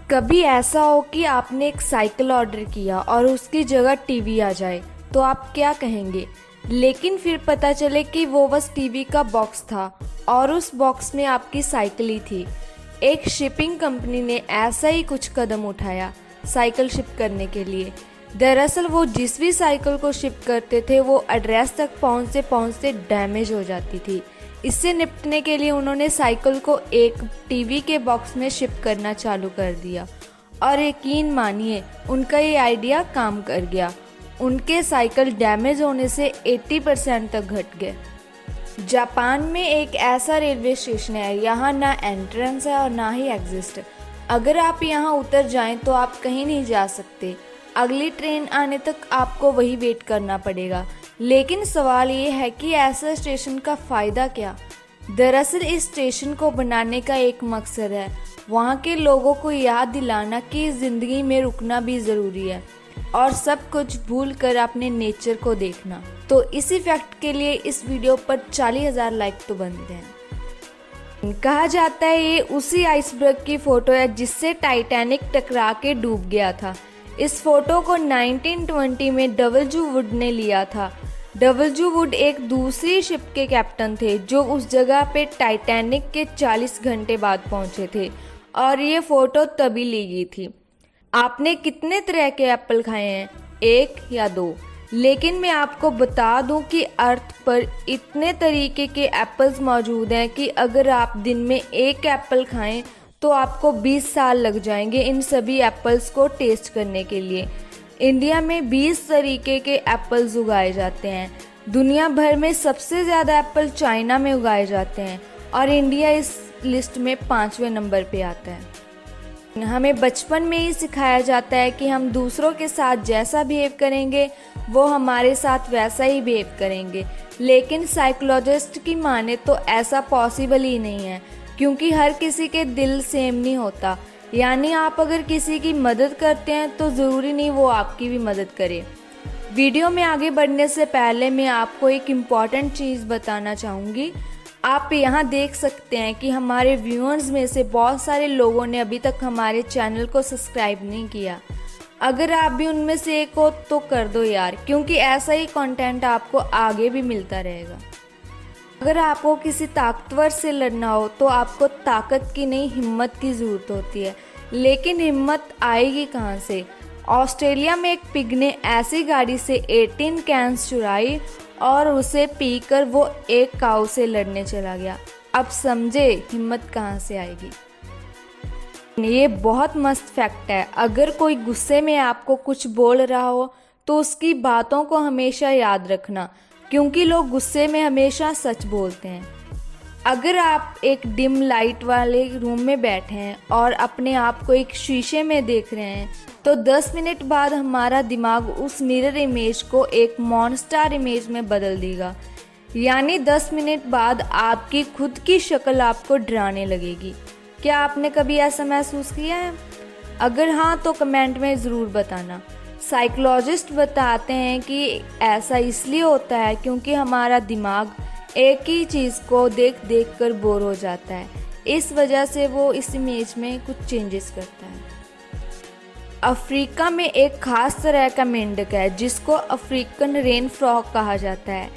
कभी ऐसा हो कि आपने एक साइकिल ऑर्डर किया और उसकी जगह टीवी आ जाए तो आप क्या कहेंगे, लेकिन फिर पता चले कि वो बस टीवी का बॉक्स था और उस बॉक्स में आपकी साइकिल ही थी। एक शिपिंग कंपनी ने ऐसा ही कुछ कदम उठाया साइकिल शिप करने के लिए। दरअसल वो जिस भी साइकिल को शिप करते थे वो एड्रेस तक पहुंचते पहुंचते डैमेज हो जाती थी। इससे निपटने के लिए उन्होंने साइकिल को एक टीवी के बॉक्स में शिप करना चालू कर दिया और यकीन मानिए उनका ये आइडिया काम कर गया। उनके साइकिल डैमेज होने से 80% तक घट गए। जापान में एक ऐसा रेलवे स्टेशन है, यहाँ ना एंट्रेंस है और ना ही एग्जिट। अगर आप यहाँ उतर जाएं तो आप कहीं नहीं जा सकते। अगली ट्रेन आने तक आपको वही वेट करना पड़ेगा। लेकिन सवाल ये है कि ऐसा स्टेशन का फ़ायदा क्या? दरअसल इस स्टेशन को बनाने का एक मकसद है वहाँ के लोगों को याद दिलाना कि ज़िंदगी में रुकना भी ज़रूरी है और सब कुछ भूल कर अपने नेचर को देखना। तो इसी फैक्ट के लिए इस वीडियो पर 40,000 लाइक तो बनते हैं। कहा जाता है ये उसी आइसबर्ग की फ़ोटो है जिससे टाइटैनिक टकरा के डूब गया था। इस फोटो को 1920 में डब्ल्यू वुड ने लिया था। डब्ल्यू वुड एक दूसरी शिप के कैप्टन थे जो उस जगह पे टाइटैनिक के 40 घंटे बाद पहुंचे थे और ये फ़ोटो तभी ली गई थी। आपने कितने तरह के एप्पल खाए हैं, 1 या 2? लेकिन मैं आपको बता दूं कि अर्थ पर इतने तरीके के एप्पल्स मौजूद हैं कि अगर आप दिन में 1 एप्पल खाएं तो आपको 20 साल लग जाएंगे इन सभी एप्पल्स को टेस्ट करने के लिए। इंडिया में 20 तरीके के एप्पल्स उगाए जाते हैं। दुनिया भर में सबसे ज़्यादा एप्पल चाइना में उगाए जाते हैं और इंडिया इस लिस्ट में 5वें नंबर पे आता है। हमें बचपन में ही सिखाया जाता है कि हम दूसरों के साथ जैसा बिहेव करेंगे वो हमारे साथ वैसा ही बिहेव करेंगे, लेकिन साइकोलॉजिस्ट की माने तो ऐसा पॉसिबल ही नहीं है क्योंकि हर किसी के दिल सेम नहीं होता। यानी आप अगर किसी की मदद करते हैं तो ज़रूरी नहीं वो आपकी भी मदद करे। वीडियो में आगे बढ़ने से पहले मैं आपको एक इम्पॉर्टेंट चीज़ बताना चाहूँगी। आप यहाँ देख सकते हैं कि हमारे व्यूअर्स में से बहुत सारे लोगों ने अभी तक हमारे चैनल को सब्सक्राइब नहीं किया। अगर आप भी उनमें से एक हो तो कर दो यार, क्योंकि ऐसा ही कंटेंट आपको आगे भी मिलता रहेगा। अगर आपको किसी ताकतवर से लड़ना हो तो आपको ताकत की नहीं हिम्मत की ज़रूरत होती है, लेकिन हिम्मत आएगी कहाँ से? ऑस्ट्रेलिया में एक पिग ने ऐसी गाड़ी से 18 कैंस चुराई और उसे पीकर वो एक काऊ से लड़ने चला गया। अब समझे हिम्मत कहाँ से आएगी। ये बहुत मस्त फैक्ट है। अगर कोई गुस्से में आपको कुछ बोल रहा हो तो उसकी बातों को हमेशा याद रखना, क्योंकि लोग गुस्से में हमेशा सच बोलते हैं। अगर आप एक डिम लाइट वाले रूम में बैठे हैं और अपने आप को एक शीशे में देख रहे हैं तो 10 मिनट बाद हमारा दिमाग उस मिरर इमेज को एक मॉन्स्टर इमेज में बदल देगा। यानी 10 मिनट बाद आपकी खुद की शक्ल आपको डराने लगेगी। क्या आपने कभी ऐसा महसूस किया है? अगर हाँ तो कमेंट में ज़रूर बताना। साइकोलॉजिस्ट बताते हैं कि ऐसा इसलिए होता है क्योंकि हमारा दिमाग एक ही चीज़ को देख देख कर बोर हो जाता है। इस वजह से वो इस इमेज में कुछ चेंजेस करता है। अफ्रीका में एक ख़ास तरह का मेंढक है जिसको अफ्रीकन रेन फ्रॉग कहा जाता है।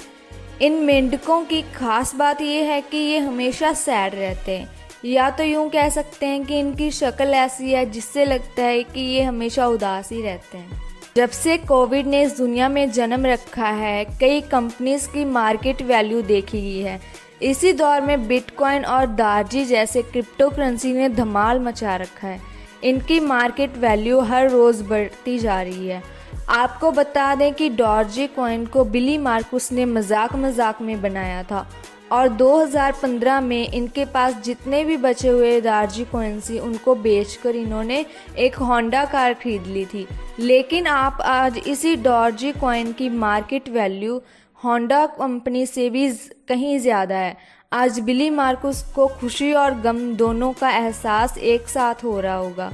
इन मेंढकों की खास बात यह है कि ये हमेशा सैड रहते हैं, या तो यूँ कह सकते हैं कि इनकी शक्ल ऐसी है जिससे लगता है कि ये हमेशा उदास ही रहते हैं। जब से कोविड ने इस दुनिया में जन्म रखा है कई कंपनीज की मार्केट वैल्यू देखी गई है। इसी दौर में बिटकॉइन और दार्जी जैसे क्रिप्टो करेंसी ने धमाल मचा रखा है। इनकी मार्केट वैल्यू हर रोज़ बढ़ती जा रही है। आपको बता दें कि डॉर्जी कॉइन को बिली मार्कुस ने मजाक में बनाया था और 2015 में इनके पास जितने भी बचे हुए दार्जी कॉइन्स थी उनको बेचकर इन्होंने एक होंडा कार खरीद ली थी। लेकिन आप आज इसी डॉर्जी कॉइन की मार्केट वैल्यू होंडा कंपनी से भी कहीं ज़्यादा है। आज बिली मार्कुस को खुशी और गम दोनों का एहसास एक साथ हो रहा होगा।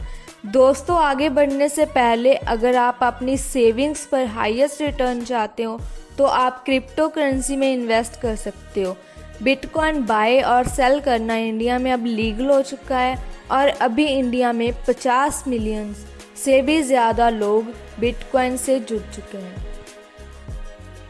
दोस्तों, आगे बढ़ने से पहले अगर आप अपनी सेविंग्स पर हाईएस्ट रिटर्न चाहते हो तो आप क्रिप्टो करेंसी में इन्वेस्ट कर सकते हो। बिटकॉइन बाय और सेल करना इंडिया में अब लीगल हो चुका है और अभी इंडिया में 50 मिलियन से भी ज़्यादा लोग बिटकॉइन से जुड़ चुके हैं।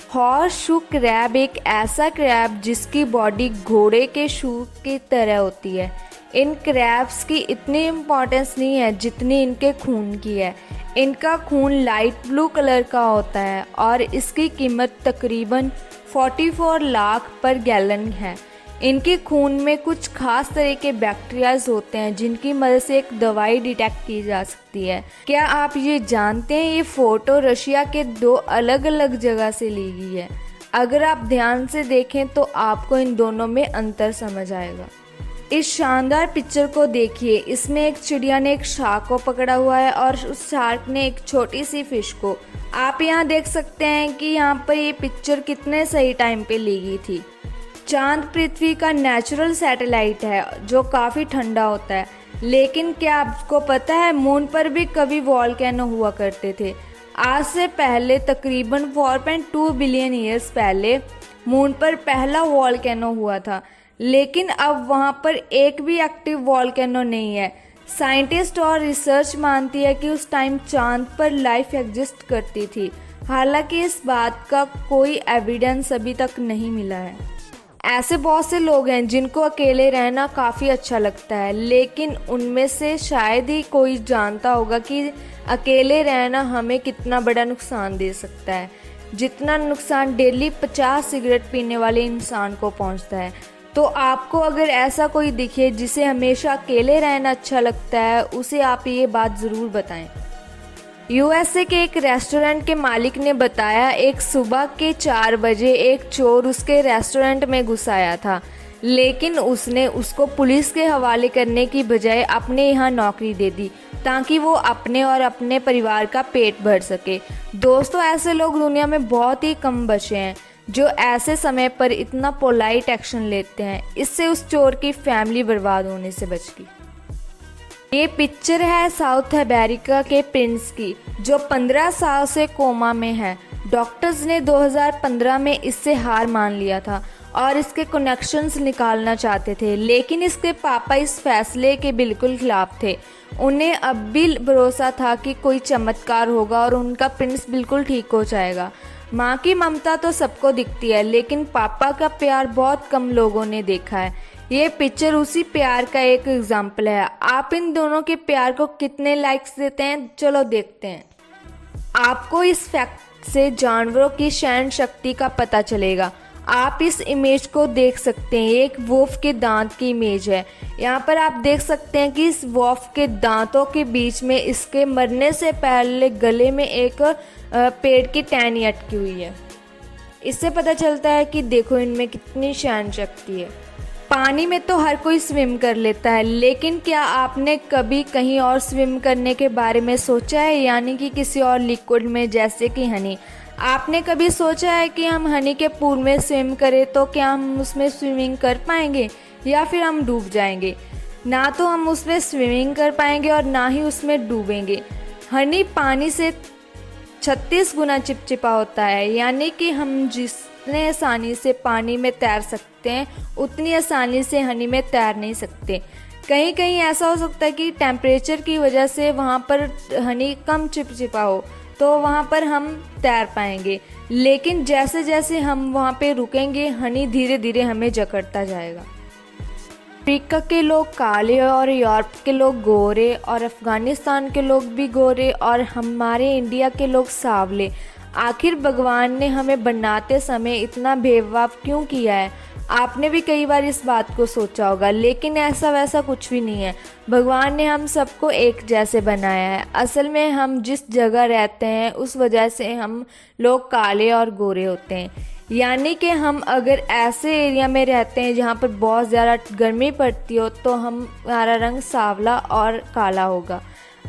हॉर्स शू क्रैब एक ऐसा क्रैब जिसकी बॉडी घोड़े के शू की तरह होती है। इन क्रैब्स की इतनी इम्पोर्टेंस नहीं है जितनी इनके खून की है। इनका खून लाइट ब्लू कलर का होता है और इसकी कीमत तकरीबन 44 लाख पर गैलन है। इनके खून में कुछ खास तरह के बैक्टीरियाज होते हैं जिनकी मदद से एक दवाई डिटेक्ट की जा सकती है। क्या आप ये जानते हैं ये फ़ोटो रशिया के 2 अलग अलग जगह से ली गई है। अगर आप ध्यान से देखें तो आपको इन दोनों में अंतर समझ आएगा। इस शानदार पिक्चर को देखिए। इसमें एक चिड़िया ने एक शार्क को पकड़ा हुआ है और उस शार्क ने एक छोटी सी फिश को। आप यहाँ देख सकते हैं कि यहाँ पर ये पिक्चर कितने सही टाइम पे ली गई थी। चांद पृथ्वी का नेचुरल सैटेलाइट है जो काफ़ी ठंडा होता है, लेकिन क्या आपको पता है मून पर भी कभी वॉल्केनो हुआ करते थे। आज से पहले तकरीबन 4.2 बिलियन ईयर्स पहले मून पर पहला वॉल्केनो हुआ था, लेकिन अब वहाँ पर एक भी एक्टिव वॉल्केनो नहीं है। साइंटिस्ट और रिसर्च मानती है कि उस टाइम चांद पर लाइफ एग्जिस्ट करती थी, हालांकि इस बात का कोई एविडेंस अभी तक नहीं मिला है। ऐसे बहुत से लोग हैं जिनको अकेले रहना काफ़ी अच्छा लगता है, लेकिन उनमें से शायद ही कोई जानता होगा कि अकेले रहना हमें कितना बड़ा नुकसान दे सकता है, जितना नुकसान डेली 50 सिगरेट पीने वाले इंसान को पहुंचता है। तो आपको अगर ऐसा कोई दिखे जिसे हमेशा अकेले रहना अच्छा लगता है, उसे आप ये बात ज़रूर बताएं। यूएसए के एक रेस्टोरेंट के मालिक ने बताया एक सुबह के 4 बजे एक चोर उसके रेस्टोरेंट में घुस आया था, लेकिन उसने उसको पुलिस के हवाले करने की बजाय अपने यहाँ नौकरी दे दी ताकि वो अपने और अपने परिवार का पेट भर सके। दोस्तों, ऐसे लोग दुनिया में बहुत ही कम बचे हैं जो ऐसे समय पर इतना पोलाइट एक्शन लेते हैं। इससे उस चोर की फैमिली बर्बाद होने से बच गई। ये पिक्चर है साउथ अमेरिका के प्रिंस की, जो 15 साल से कोमा में है। डॉक्टर्स ने 2015 में इससे हार मान लिया था और इसके कनेक्शंस निकालना चाहते थे, लेकिन इसके पापा इस फैसले के बिल्कुल खिलाफ थे। उन्हें अब भी भरोसा था कि कोई चमत्कार होगा और उनका प्रिंस बिल्कुल ठीक हो जाएगा। माँ की ममता तो सबको दिखती है, लेकिन पापा का प्यार बहुत कम लोगों ने देखा है। ये पिक्चर उसी प्यार का एक एग्जाम्पल है। आप इन दोनों के प्यार को कितने लाइक्स देते हैं, चलो देखते हैं। आपको इस फैक्ट से जानवरों की सहन शक्ति का पता चलेगा। आप इस इमेज को देख सकते हैं, एक वोल्फ के दांत की इमेज है। यहाँ पर आप देख सकते हैं कि इस वोल्फ के दांतों के बीच में इसके मरने से पहले गले में एक पेड़ की टहनी अटकी हुई है। इससे पता चलता है कि देखो इनमें कितनी सहन शक्ति है। पानी में तो हर कोई स्विम कर लेता है, लेकिन क्या आपने कभी कहीं और स्विम करने के बारे में सोचा है, यानी कि किसी और लिक्विड में, जैसे कि हनी। आपने कभी सोचा है कि हम हनी के पूल में स्विम करें तो क्या हम उसमें स्विमिंग कर पाएंगे या फिर हम डूब जाएंगे? ना तो हम उसमें स्विमिंग कर पाएंगे और ना ही उसमें डूबेंगे। हनी पानी से 36 गुना चिपचिपा होता है, यानी कि हम जितने आसानी से पानी में तैर सकते हैं उतनी आसानी से हनी में तैर नहीं सकते। कहीं कहीं ऐसा हो सकता है कि टेम्परेचर की वजह से वहाँ पर हनी कम चिपचिपा हो, तो वहाँ पर हम तैर पाएंगे, लेकिन जैसे जैसे हम वहाँ पे रुकेंगे हनी धीरे धीरे हमें जकड़ता जाएगा। अफ्रीका के लोग काले और यूरोप के लोग गोरे और अफ़गानिस्तान के लोग भी गोरे और हमारे इंडिया के लोग सांवले। आखिर भगवान ने हमें बनाते समय इतना भेदभाव क्यों किया है? आपने भी कई बार इस बात को सोचा होगा, लेकिन ऐसा वैसा कुछ भी नहीं है। भगवान ने हम सबको एक जैसे बनाया है। असल में हम जिस जगह रहते हैं उस वजह से हम लोग काले और गोरे होते हैं। यानी कि हम अगर ऐसे एरिया में रहते हैं जहाँ पर बहुत ज़्यादा गर्मी पड़ती हो तो हमारा रंग सांवला और काला होगा।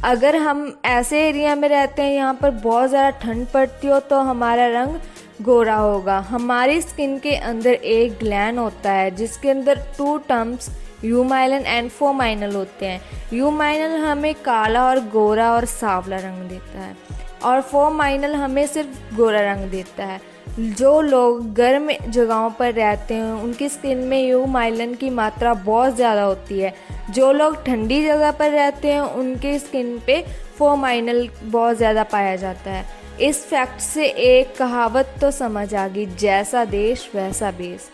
अगर हम ऐसे एरिया में रहते हैं यहाँ पर बहुत ज़्यादा ठंड पड़ती हो तो हमारा रंग गोरा होगा। हमारी स्किन के अंदर एक ग्लैंड होता है जिसके अंदर 2 टर्म्स यूमाइलन एंड फोमाइनल होते हैं। यूमाइनल हमें काला और गोरा और सांवला रंग देता है और फोमाइनल हमें सिर्फ गोरा रंग देता है। जो लोग गर्म जगहों पर रहते हैं उनकी स्किन में यू माइलन की मात्रा बहुत ज़्यादा होती है। जो लोग ठंडी जगह पर रहते हैं उनकी स्किन पे फोमाइनल बहुत ज़्यादा पाया जाता है। इस फैक्ट से एक कहावत तो समझ आ गई, जैसा देश वैसा बेस।